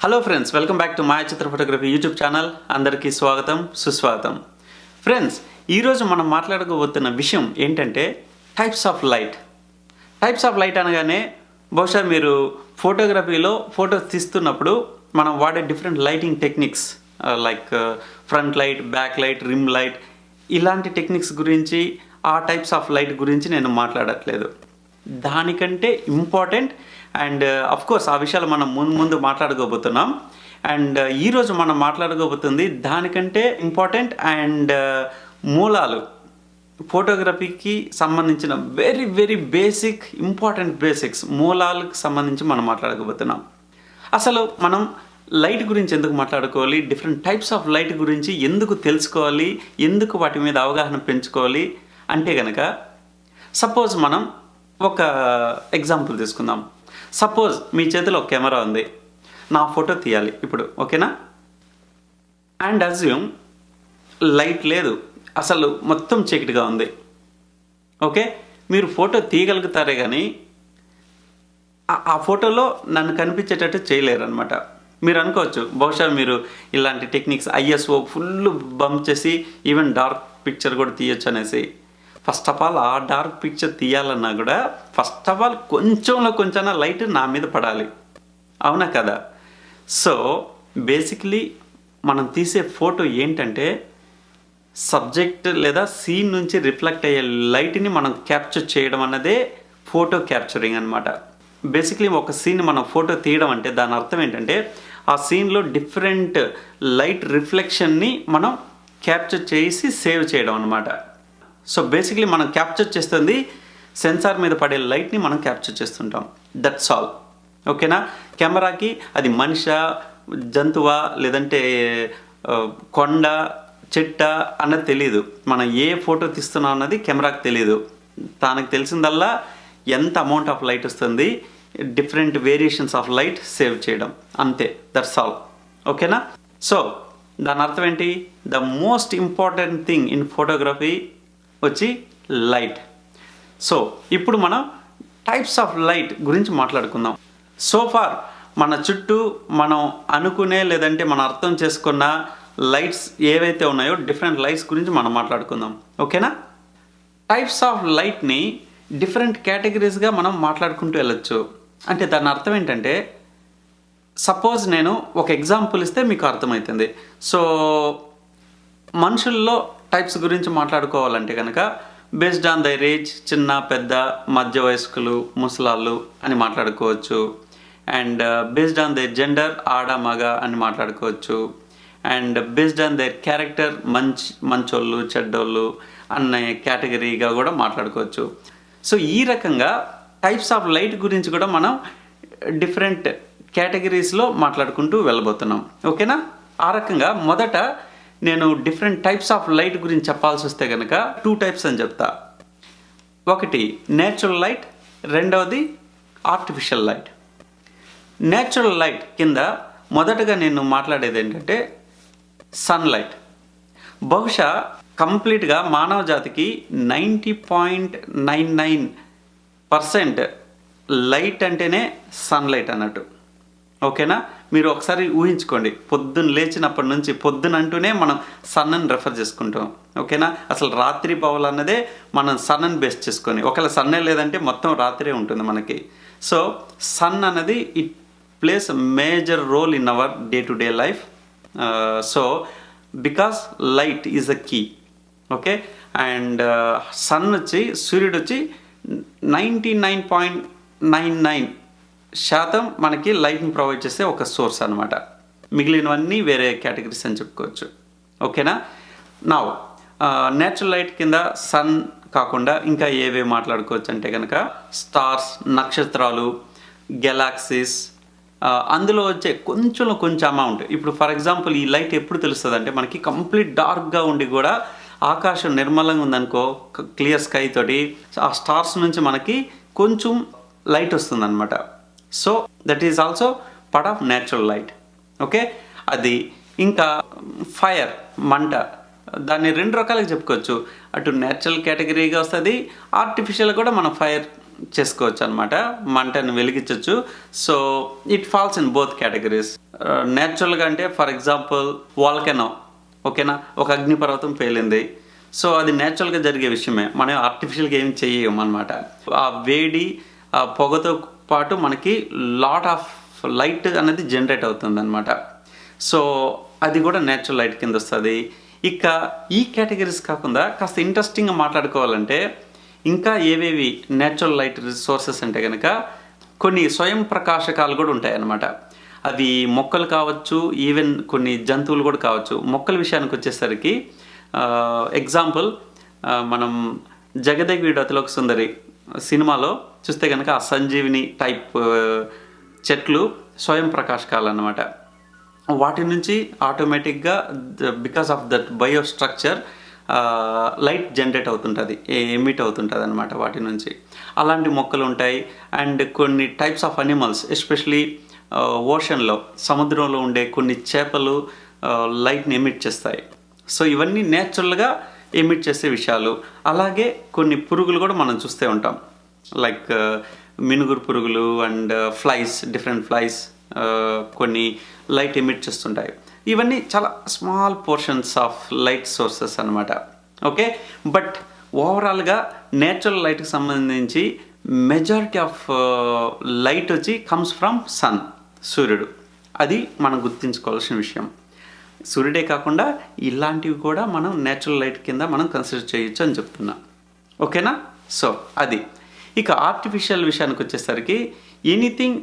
Hello friends, welcome back to Mayachitra Photography YouTube channel. అందరికీ స్వాగతం, సుస్వాగతం. ఫ్రెండ్స్, ఈరోజు మనం మాట్లాడుకోబోతున్న విషయం ఏంటంటే types of light. Types of light అనగానే బహుశా మీరు ఫోటోగ్రఫీలో ఫోటోస్ తీస్తున్నప్పుడు మనం వాడే different lighting techniques like front light, back light, rim light, ఇలాంటి టెక్నిక్స్ గురించి, ఆ టైప్స్ ఆఫ్ లైట్ గురించి నేను మాట్లాడట్లేదు. దానికంటే ఇంపార్టెంట్ అండ్ అఫ్ కోర్స్ ఆ విషయాలు మనం ముందు మాట్లాడుకోబోతున్నాం. అండ్ ఈరోజు మనం మాట్లాడుకోబోతుంది దానికంటే ఇంపార్టెంట్ అండ్ మూలాలు, ఫోటోగ్రఫీకి సంబంధించిన very very basic important basics, మూలాలకు సంబంధించి మనం మాట్లాడుకోబోతున్నాం. అసలు మనం లైట్ గురించి ఎందుకు మాట్లాడుకోవాలి, డిఫరెంట్ టైప్స్ ఆఫ్ లైట్ గురించి ఎందుకు తెలుసుకోవాలి, ఎందుకు వాటి మీద అవగాహన పెంచుకోవాలి అంటే కనుక, సపోజ్ మనం ఒక ఎగ్జాంపుల్ తీసుకుందాం. సపోజ్ మీ చేతిలో ఒక కెమెరా ఉంది, నా ఫోటో తీయాలి ఇప్పుడు, ఓకేనా? అండ్ అజ్యూమ్ లైట్ లేదు, అసలు మొత్తం చీకటిగా ఉంది. ఓకే, మీరు ఫోటో తీయగలుగుతారే కానీ ఆ ఫోటోలో నన్ను కనిపించేటట్టు చేయలేరు అనమాట. మీరు అనుకోవచ్చు బహుశా మీరు ఇలాంటి టెక్నిక్స్ ఐఎస్ఓ ఫుల్ బంప్ చేసి ఈవెన్ డార్క్ పిక్చర్ కూడా తీయొచ్చు అనేసి. ఫస్ట్ ఆఫ్ ఆల్ ఆ డార్క్ పిక్చర్ తీయాలన్నా కూడా ఫస్ట్ ఆఫ్ ఆల్ కొంచెం లైట్ నా మీద పడాలి, అవునా కదా? సో బేసిక్లీ మనం తీసే ఫోటో ఏంటంటే సబ్జెక్ట్ లేదా సీన్ నుంచి రిఫ్లెక్ట్ అయ్యే లైట్ని మనం క్యాప్చర్ చేయడం అన్నదే ఫోటో క్యాప్చరింగ్ అనమాట. బేసిక్లీ ఒక సీన్ మనం ఫోటో తీయడం అంటే దాని అర్థం ఏంటంటే ఆ సీన్లో డిఫరెంట్ లైట్ రిఫ్లెక్షన్ని మనం క్యాప్చర్ చేసి సేవ్ చేయడం అనమాట. సో బేసిక్లీ మనం క్యాప్చర్ చేస్తుంది సెన్సార్ మీద పడే లైట్ని మనం క్యాప్చర్ చేస్తుంటాం. దట్స్ ఆల్, ఓకేనా? కెమెరాకి అది మనిషా, జంతువా, లేదంటే కొండ, చెట్ట అన్నది తెలియదు. మనం ఏ ఫోటో తీస్తున్నాం అన్నది కెమెరాకి తెలియదు. తనకు తెలిసిందల్లా ఎంత అమౌంట్ ఆఫ్ లైట్ వస్తుంది, different variations of light save చేయడం, అంతే. దట్స్ ఆల్, ఓకేనా? సో దాని అర్థం ఏంటి? The most important thing in photography వచ్చి లైట్. సో ఇప్పుడు మనం టైప్స్ ఆఫ్ లైట్ గురించి మాట్లాడుకుందాం. సో ఫార్ మన చుట్టూ మనం అనుకునే లేదంటే మనం అర్థం చేసుకున్న లైట్స్ ఏవైతే ఉన్నాయో డిఫరెంట్ లైట్స్ గురించి మనం మాట్లాడుకుందాం, ఓకేనా? టైప్స్ ఆఫ్ లైట్ని డిఫరెంట్ కేటగిరీస్గా మనం మాట్లాడుకుంటూ వెళ్ళొచ్చు. అంటే దాని అర్థం ఏంటంటే, సపోజ్ నేను ఒక ఎగ్జాంపుల్ ఇస్తే మీకు అర్థమవుతుంది. సో మనుషుల్లో టైప్స్ గురించి మాట్లాడుకోవాలంటే కనుక బేస్డ్ ఆన్ దైర్ ఏజ్, చిన్న పెద్ద, మధ్య వయస్కులు, ముసలాళ్ళు అని మాట్లాడుకోవచ్చు. And based on their gender, ఆడ మగ అని మాట్లాడుకోవచ్చు. And based on their character, మంచోళ్ళు చెడ్డోళ్ళు అనే కేటగిరీగా కూడా మాట్లాడుకోవచ్చు. సో ఈ రకంగా టైప్స్ ఆఫ్ లైట్ గురించి కూడా మనం డిఫరెంట్ కేటగిరీస్లో మాట్లాడుకుంటూ వెళ్ళబోతున్నాం, ఓకేనా? ఆ రకంగా మొదట నేను డిఫరెంట్ టైప్స్ ఆఫ్ లైట్ గురించి చెప్పాల్సి వస్తే కనుక 2 టైప్స్ అని చెప్తా. ఒకటి నేచురల్ లైట్, రెండవది ఆర్టిఫిషియల్ లైట్. నేచురల్ లైట్ కింద మొదటగా నేను మాట్లాడేది ఏంటంటే సన్లైట్. బహుశా కంప్లీట్గా మానవ జాతికి 90.99% లైట్ అంటేనే సన్లైట్ అన్నట్టు, ఓకేనా? మీరు ఒకసారి ఊహించుకోండి, పొద్దున్న లేచినప్పటి నుంచి పొద్దున అంటూనే మనం సన్నని రెఫర్ చేసుకుంటాం, ఓకేనా? అసలు రాత్రి పవల్ అన్నదే మనం సన్నని బేస్ చేసుకొని, ఒకవేళ సన్నే లేదంటే మొత్తం రాత్రే ఉంటుంది మనకి. సో సన్ అన్నది it plays major role in our day to day life. So because light is a key, okay? And sun వచ్చి, సూర్యుడు వచ్చి 99.99% మనకి లైట్ని ప్రొవైడ్ చేసే ఒక సోర్స్ అనమాట. మిగిలినవన్నీ వేరే కేటగిరీస్ అని చెప్పుకోవచ్చు, ఓకేనా? నా నేచురల్ లైట్ కింద సన్ కాకుండా ఇంకా ఏవే మాట్లాడుకోవచ్చు అంటే కనుక స్టార్స్, నక్షత్రాలు, గెలాక్సీస్, అందులో వచ్చే కొంచెం అమౌంట్. ఇప్పుడు ఫర్ ఎగ్జాంపుల్ ఈ లైట్ ఎప్పుడు తెలుస్తుంది అంటే మనకి కంప్లీట్ డార్క్గా ఉండి కూడా ఆకాశం నిర్మలంగా ఉందనుకో, క్లియర్ స్కై తోటి, ఆ స్టార్స్ నుంచి మనకి కొంచెం లైట్ వస్తుంది అనమాట. So that is also part of natural light, okay? అది ఇంకా ఫైర్, మంట, దాన్ని 2 రకాలుగా చెప్పుకోవచ్చు. అటు నేచురల్ కేటగిరీగా వస్తుంది, ఆర్టిఫిషియల్ కూడా మనం ఫైర్ చేసుకోవచ్చు అనమాట, మంటను వెలిగించవచ్చు. So it falls in both categories. న్యాచురల్గా అంటే ఫర్ ఎగ్జాంపుల్ వాల్కెనో, ఓకేనా, ఒక అగ్నిపర్వతం పేలింది. సో అది న్యాచురల్గా జరిగే విషయమే, మనం ఆర్టిఫిషియల్గా ఏం చేయము అనమాట. ఆ వేడి ఆ పొగతో పాటు మనకి లాట్ ఆఫ్ లైట్ అనేది జనరేట్ అవుతుంది అనమాట. సో అది కూడా న్యాచురల్ లైట్ కింద వస్తుంది. ఇక ఈ కేటగిరీస్ కాకుండా కాస్త ఇంట్రెస్టింగ్గా మాట్లాడుకోవాలంటే ఇంకా ఏవేవి న్యాచురల్ లైట్ రిసోర్సెస్ అంటే కనుక కొన్ని స్వయం ప్రకాశకాలు కూడా ఉంటాయి అన్నమాట. అవి మొక్కలు కావచ్చు, ఈవెన్ కొన్ని జంతువులు కూడా కావచ్చు. మొక్కల విషయానికి వచ్చేసరికి ఎగ్జాంపుల్ మనం జగదేగుడి అతిలోక సుందరి సినిమాలో చూస్తే కనుక ఆ సంజీవిని టైప్ చెట్లు స్వయం ప్రకాశకాలు అన్నమాట. వాటి నుంచి ఆటోమేటిక్గా because of that bio structure light generate అవుతుంటుంది, ఎమిట్ అవుతుంటుంది అనమాట వాటి నుంచి. అలాంటి మొక్కలు ఉంటాయి. అండ్ కొన్ని టైప్స్ ఆఫ్ అనిమల్స్, ఎస్పెషలీ ఓషన్లో, సముద్రంలో ఉండే కొన్ని చేపలు లైట్ని ఎమిట్ చేస్తాయి. సో ఇవన్నీ నేచురల్గా ఎమిట్ చేసే విషయాలు. అలాగే కొన్ని పురుగులు కూడా మనం చూస్తూ ఉంటాం, లైక్ మినుగురు పురుగులు అండ్ ఫ్లైస్, డిఫరెంట్ ఫ్లైస్ కొన్ని లైట్ ఎమిట్ చేస్తుంటాయి. ఇవన్నీ చాలా small portions of light sources అనమాట. ఓకే, బట్ ఓవరాల్గా నేచురల్ లైట్కి సంబంధించి మెజారిటీ ఆఫ్ లైట్ వచ్చి కమ్స్ ఫ్రమ్ సన్, సూర్యుడు. అది మనం గుర్తుంచుకోవాల్సిన విషయం. సూర్యుడే కాకుండా ఇలాంటివి కూడా మనం నేచురల్ లైట్ కింద మనం కన్సిడర్ చేయొచ్చు అని చెప్తున్నా. ఓకేనా? సో అది. ఇక ఆర్టిఫిషియల్ విషయానికి వచ్చేసరికి anything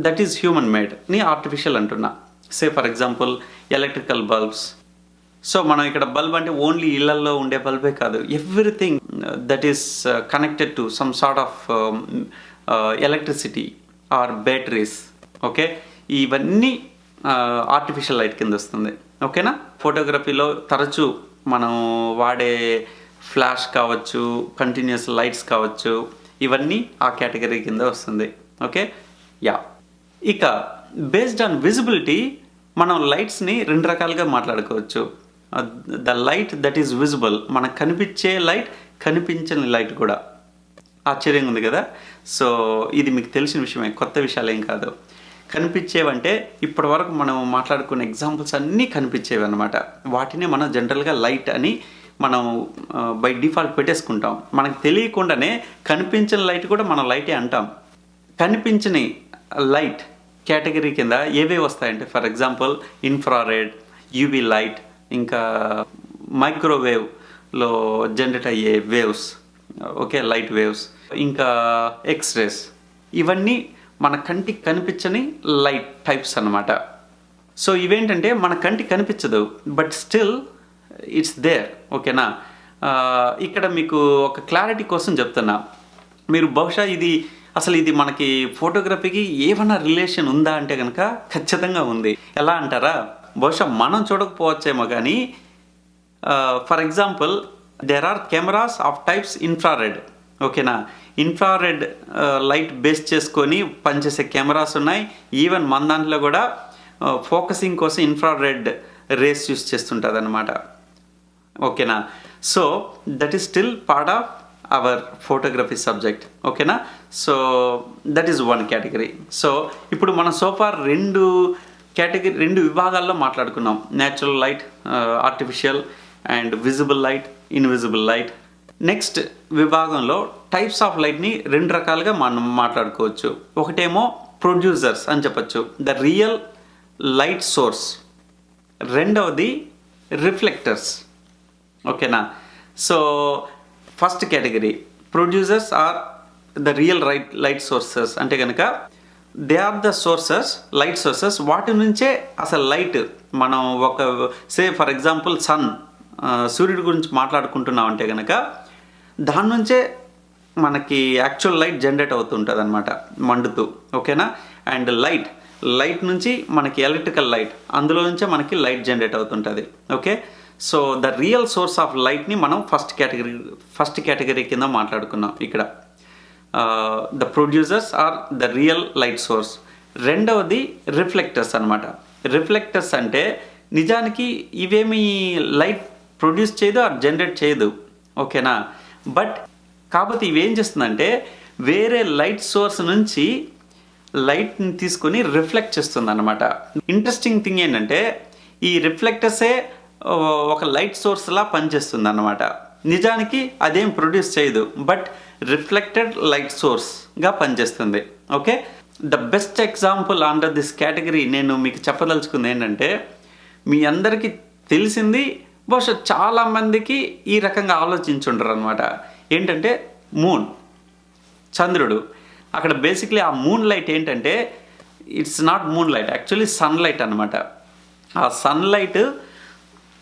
that is human made ని ఆర్టిఫిషియల్ అంటున్నా. Say for example electrical bulbs. So మనం ఇక్కడ బల్బ్ అంటే ఓన్లీ ఇళ్లల్లో ఉండే బల్బే కాదు, everything that is connected to some sort of electricity or batteries. Okay, ఇవన్నీ ఆర్టిఫిషియల్ లైట్ కింద వస్తుంది. ఓకేనా? ఫోటోగ్రఫీలో తరచూ మనం వాడే ఫ్లాష్ కావచ్చు, కంటిన్యూస్ లైట్స్ కావచ్చు, ఇవన్నీ ఆ కేటగిరీ కింద వస్తుంది. Okay, yeah. ఇక బేస్డ్ ఆన్ విజిబిలిటీ మనం లైట్స్ని రెండు రకాలుగా మాట్లాడుకోవచ్చు. The light that is visible, మనకు కనిపించే లైట్, కనిపించని లైట్ కూడా. ఆశ్చర్యంగా ఉంది కదా? సో ఇది మీకు తెలిసిన విషయమే, కొత్త విషయాలు ఏం కాదు. కనిపించేవంటే ఇప్పటి వరకు మనం మాట్లాడుకున్న ఎగ్జాంపుల్స్ అన్నీ కనిపించేవి అనమాట. వాటిని మనం జనరల్గా లైట్ అని మనం బై డిఫాల్ట్ పెట్టేసుకుంటాం. మనకు తెలియకుండానే కనిపించిన లైట్ కూడా మనం లైటే అంటాం. కనిపించని లైట్ కేటగిరీ కింద ఏవే వస్తాయంటే for example infrared, UV light, ఇంకా మైక్రోవేవ్లో జనరేట్ అయ్యే వేవ్స్, ఓకే, లైట్ వేవ్స్, ఇంకా ఎక్స్రేస్. ఇవన్నీ మన కంటికి కనిపించని లైట్ టైప్స్ అన్నమాట. సో ఇవేంటంటే మన కంటికి కనిపించదు, బట్ స్టిల్ ఇట్స్ దేర్. ఓకేనా? ఇక్కడ మీకు ఒక క్లారిటీ కోసం చెప్తున్నా. మీరు బహుశా ఇది మనకి ఫోటోగ్రఫీకి ఏమన్నా రిలేషన్ ఉందా అంటే కనుక ఖచ్చితంగా ఉంది. ఎలా అంటారా? బహుశా మనం చూడకపోవచ్చేమో కానీ for example there are cameras of types infrared. ఓకేనా? ఇన్ఫ్రారెడ్ లైట్ బేస్ చేసుకొని పనిచేసే కెమెరాస్ ఉన్నాయి. ఈవెన్ మన దాంట్లో కూడా ఫోకసింగ్ కోసం ఇన్ఫ్రారెడ్ రేస్ యూస్ చేస్తుంటుంది అనమాట. ఓకేనా? So that is still part of our photography subject. ఓకేనా? So that is one category. So ఇప్పుడు మనం సోఫార్ రెండు విభాగాల్లో మాట్లాడుకున్నాం. Natural light, artificial and visible light, invisible light. Next విభాగంలో టైప్స్ ఆఫ్ లైట్ని రెండు రకాలుగా మనం మాట్లాడుకోవచ్చు. ఒకటేమో ప్రొడ్యూసర్స్ అని చెప్పచ్చు, ద రియల్ లైట్ సోర్స్. రెండవది రిఫ్లెక్టర్స్. ఓకేనా? So first category producers are the real light sources. అంటే కనుక they are the sources, light sources. వాటి నుంచే అసలు లైట్ మనం ఒక సే ఫర్ ఎగ్జాంపుల్ సన్, సూర్యుడి గురించి మాట్లాడుకుంటున్నాం అంటే కనుక దాని నుంచే మనకి యాక్చువల్ లైట్ జనరేట్ అవుతుంటుంది అనమాట, మండుతూ. ఓకేనా? అండ్ లైట్ నుంచి మనకి ఎలక్ట్రికల్ లైట్, అందులో నుంచే మనకి లైట్ జనరేట్ అవుతుంటుంది. Okay? So the real source of లైట్ని మనం ఫస్ట్ కేటగిరీ కింద మాట్లాడుకున్నాం ఇక్కడ. The producers are the real light source. రెండవది రిఫ్లెక్టర్స్ అనమాట. రిఫ్లెక్టర్స్ అంటే నిజానికి ఇవేమి లైట్ ప్రొడ్యూస్ చేయదు ఆర్ జనరేట్ చేయదు. ఓకేనా? బట్ కాకపోతే ఇవేం చేస్తుందంటే వేరే లైట్ సోర్స్ నుంచి లైట్ని తీసుకొని రిఫ్లెక్ట్ చేస్తుంది అనమాట. ఇంట్రెస్టింగ్ థింగ్ ఏంటంటే ఈ రిఫ్లెక్టర్సే ఒక లైట్ సోర్స్లా పనిచేస్తుంది అన్నమాట. నిజానికి అదేం ప్రొడ్యూస్ చేయదు, బట్ రిఫ్లెక్టెడ్ లైట్ సోర్స్గా పనిచేస్తుంది. Okay, the best example under this category నేను మీకు చెప్పదలుచుకుంది ఏంటంటే, మీ అందరికీ తెలిసింది, బహుశా చాలామందికి ఈ రకంగా ఆలోచించుంటారు అనమాట. ఏంటంటే మూన్, చంద్రుడు. అక్కడ బేసిక్లీ ఆ మూన్ లైట్ ఏంటంటే it's not moon light, actually sunlight అనమాట. ఆ సన్లైట్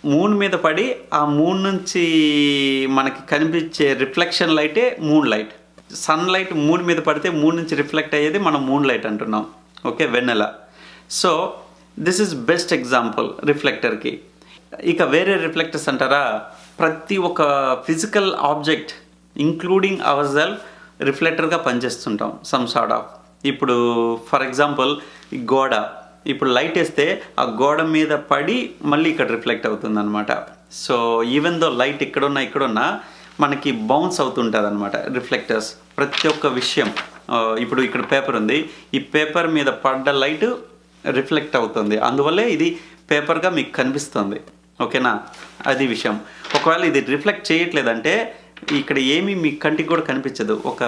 మూన్ మీద పడి ఆ మూన్ నుంచి మనకి కనిపించే రిఫ్లెక్షన్ లైటే మూన్ లైట్. సన్లైట్ మూన్ మీద పడితే మూన్ నుంచి రిఫ్లెక్ట్ అయ్యేది మనం మూన్ లైట్ అంటున్నాం. ఓకే, వెన్నెల. So this is best example రిఫ్లెక్టర్కి. ఇక వేరే రిఫ్లెక్టర్స్ అంటారా, ప్రతి ఒక్క physical object including our self రిఫ్లెక్టర్గా పనిచేస్తుంటాం సమ్ సార్ట్ ఆఫ్. ఇప్పుడు ఫర్ ఎగ్జాంపుల్ ఈ గోడ, ఇప్పుడు లైట్ వేస్తే ఆ గోడ మీద పడి మళ్ళీ ఇక్కడ రిఫ్లెక్ట్ అవుతుంది అనమాట. సో ఈవెన్ దో లైట్ ఇక్కడున్నా మనకి బౌన్స్ అవుతుంటుంది అనమాట రిఫ్లెక్టర్స్. ప్రతి ఒక్క విషయం, ఇప్పుడు ఇక్కడ పేపర్ ఉంది, ఈ పేపర్ మీద పడ్డ లైట్ రిఫ్లెక్ట్ అవుతుంది, అందువల్లే ఇది పేపర్గా మీకు కనిపిస్తుంది. ఓకేనా, అది విషయం. ఒకవేళ ఇది రిఫ్లెక్ట్ చేయట్లేదంటే ఇక్కడ ఏమీ మీ కంటికి కూడా కనిపించదు, ఒక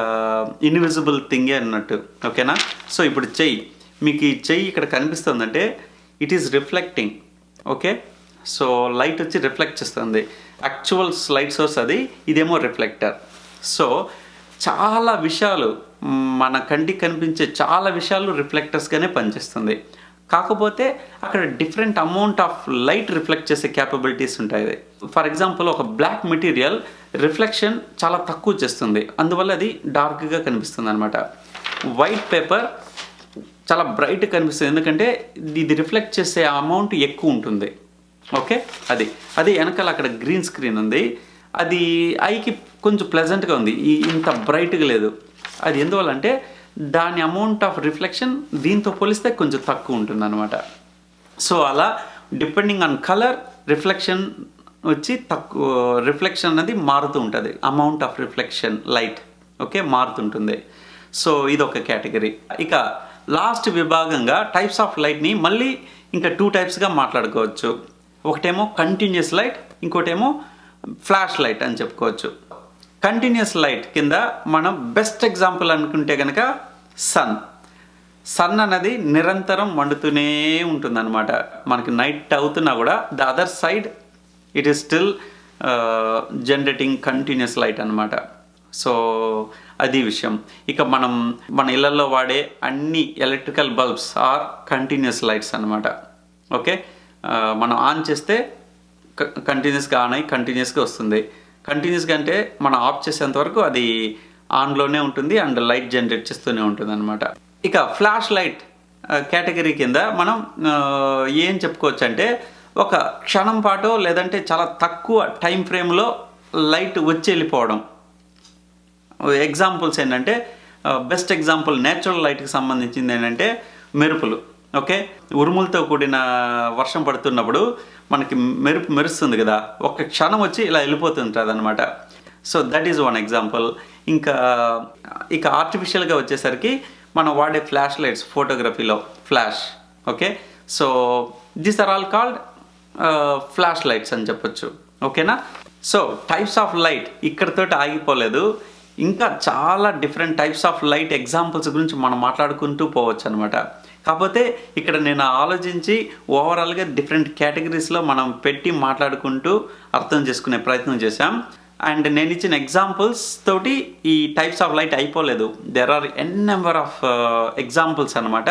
ఇన్విజిబుల్ థింగే అన్నట్టు. ఓకేనా, సో ఇప్పుడు చెయ్యి, మీకు ఈ చెయ్యి ఇక్కడ కనిపిస్తుందంటే it is reflecting. Okay, so light వచ్చి రిఫ్లెక్ట్ చేస్తుంది, యాక్చువల్ లైట్ సోర్స్ అది, ఇదేమో రిఫ్లెక్టర్. సో చాలా విషయాలు, మన కంటికి కనిపించే చాలా విషయాలు రిఫ్లెక్టర్స్గానే పనిచేస్తుంది. కాకపోతే అక్కడ different amount of light reflect చేసే క్యాపబిలిటీస్ ఉంటాయి. ఫర్ ఎగ్జాంపుల్ ఒక బ్లాక్ మెటీరియల్ రిఫ్లెక్షన్ చాలా తక్కువ చేస్తుంది, అందువల్ల అది డార్క్గా కనిపిస్తుంది అనమాట. వైట్ పేపర్ చాలా బ్రైట్ కనిపిస్తుంది, ఎందుకంటే ఇది రిఫ్లెక్ట్ చేసే అమౌంట్ ఎక్కువ ఉంటుంది. ఓకే, అది వెనకాల అక్కడ గ్రీన్ స్క్రీన్ ఉంది, అది ఐకి కొంచెం ప్లెజెంట్గా ఉంది, ఇంత బ్రైట్గా లేదు. అది ఎందువల్ల అంటే దాని అమౌంట్ ఆఫ్ రిఫ్లెక్షన్ దీంతో పోలిస్తే కొంచెం తక్కువ ఉంటుంది అనమాట. సో అలా డిపెండింగ్ ఆన్ కలర్ రిఫ్లెక్షన్ వచ్చి తక్కువ, రిఫ్లెక్షన్ అనేది మారుతూ ఉంటుంది, amount of reflection light. Okay, మారుతుంటుంది. సో ఇది ఒక కేటగిరీ. ఇక లాస్ట్ విభాగంగా టైప్స్ ఆఫ్ లైట్ని మళ్ళీ ఇంకా 2 టైప్స్గా మాట్లాడుకోవచ్చు. ఒకటేమో కంటిన్యూస్ లైట్, ఇంకోటేమో ఫ్లాష్ లైట్ అని చెప్పుకోవచ్చు. కంటిన్యూస్ లైట్ కింద మనం బెస్ట్ ఎగ్జాంపుల్ అనుకుంటే కనుక సన్ అనేది నిరంతరం మండుతూనే ఉంటుందన్నమాట. మనకి నైట్ అవుతున్నా కూడా the other side it is still generating continuous light అనమాట. సో అది విషయం. ఇక మన ఇళ్లలో వాడే అన్ని electrical bulbs are continuous lights అనమాట. ఓకే, మనం ఆన్ చేస్తే కంటిన్యూస్గా ఆన్ అయ్యి కంటిన్యూస్గా వస్తుంది. కంటిన్యూస్గా అంటే మనం ఆఫ్ చేసేంత వరకు అది ఆన్లోనే ఉంటుంది అండ్ లైట్ జనరేట్ చేస్తూనే ఉంటుంది అనమాట. ఇక ఫ్లాష్ లైట్ కేటగిరీ కింద మనం ఏం చెప్పుకోవచ్చు అంటే, ఒక క్షణం పాటు లేదంటే చాలా తక్కువ టైం ఫ్రేమ్లో లైట్ వచ్చి వెళ్ళిపోవడం. ఎగ్జాంపుల్స్ ఏంటంటే, బెస్ట్ ఎగ్జాంపుల్ నేచురల్ లైట్కి సంబంధించింది ఏంటంటే మెరుపులు. ఓకే, ఉరుములతో కూడిన వర్షం పడుతున్నప్పుడు మనకి మెరుపు మెరుస్తుంది కదా, ఒక క్షణం వచ్చి ఇలా వెళ్ళిపోతుంటుంది అనమాట. So that is one example. ఇక ఆర్టిఫిషియల్గా వచ్చేసరికి మనం వాడే ఫ్లాష్ లైట్స్ ఫోటోగ్రఫీలో flash. Okay, so these are all called flash lights అని చెప్పొచ్చు. ఓకేనా, సో టైప్స్ ఆఫ్ లైట్ ఇక్కడితో ఆగిపోలేదు, ఇంకా చాలా different types of light examples గురించి మనం మాట్లాడుకుంటూ పోవచ్చు అనమాట. కాకపోతే ఇక్కడ నేను ఆలోచించి ఓవరాల్గా డిఫరెంట్ కేటగిరీస్లో మనం పెట్టి మాట్లాడుకుంటూ అర్థం చేసుకునే ప్రయత్నం చేశాం. అండ్ నేను ఇచ్చిన ఎగ్జాంపుల్స్ తోటి ఈ టైప్స్ ఆఫ్ లైట్ అయిపోలేదు, there are n number of examples అనమాట.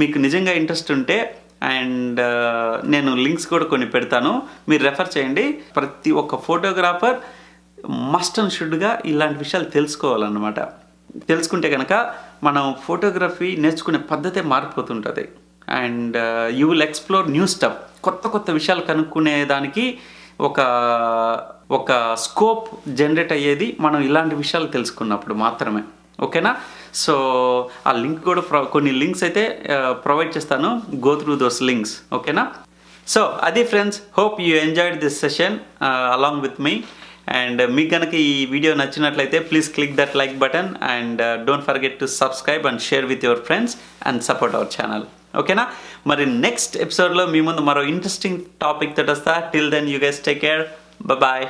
మీకు నిజంగా ఇంట్రెస్ట్ ఉంటే అండ్ నేను లింక్స్ కూడా కొన్ని పెడతాను, మీరు రెఫర్ చేయండి. ప్రతి ఒక్క ఫోటోగ్రాఫర్ మస్ట్ అండ్ షుడ్గా ఇలాంటి విషయాలు తెలుసుకోవాలన్నమాట. తెలుసుకుంటే కనుక మనం ఫోటోగ్రఫీ నేర్చుకునే పద్ధతే మారిపోతుంటుంది. And you will explore new stuff, కొత్త విషయాలు కనుక్కునే దానికి ఒక స్కోప్ జనరేట్ అయ్యేది మనం ఇలాంటి విషయాలు తెలుసుకున్నప్పుడు మాత్రమే. ఓకేనా, సో ఆ లింక్ కూడా కొన్ని లింక్స్ అయితే ప్రొవైడ్ చేస్తాను, గో త్రూ దోస్ లింక్స్. ఓకేనా, సో అది friends, hope you enjoyed this session along with me. And మీకు కనుక ఈ వీడియో నచ్చినట్లయితే please click that like button and don't forget to subscribe and share with your friends and support our channel. ఓకేనా? మరి next ఎపిసోడ్లో మీ ముందు మరో interesting topic తోటి వస్తా. Till then you guys take care. Bye.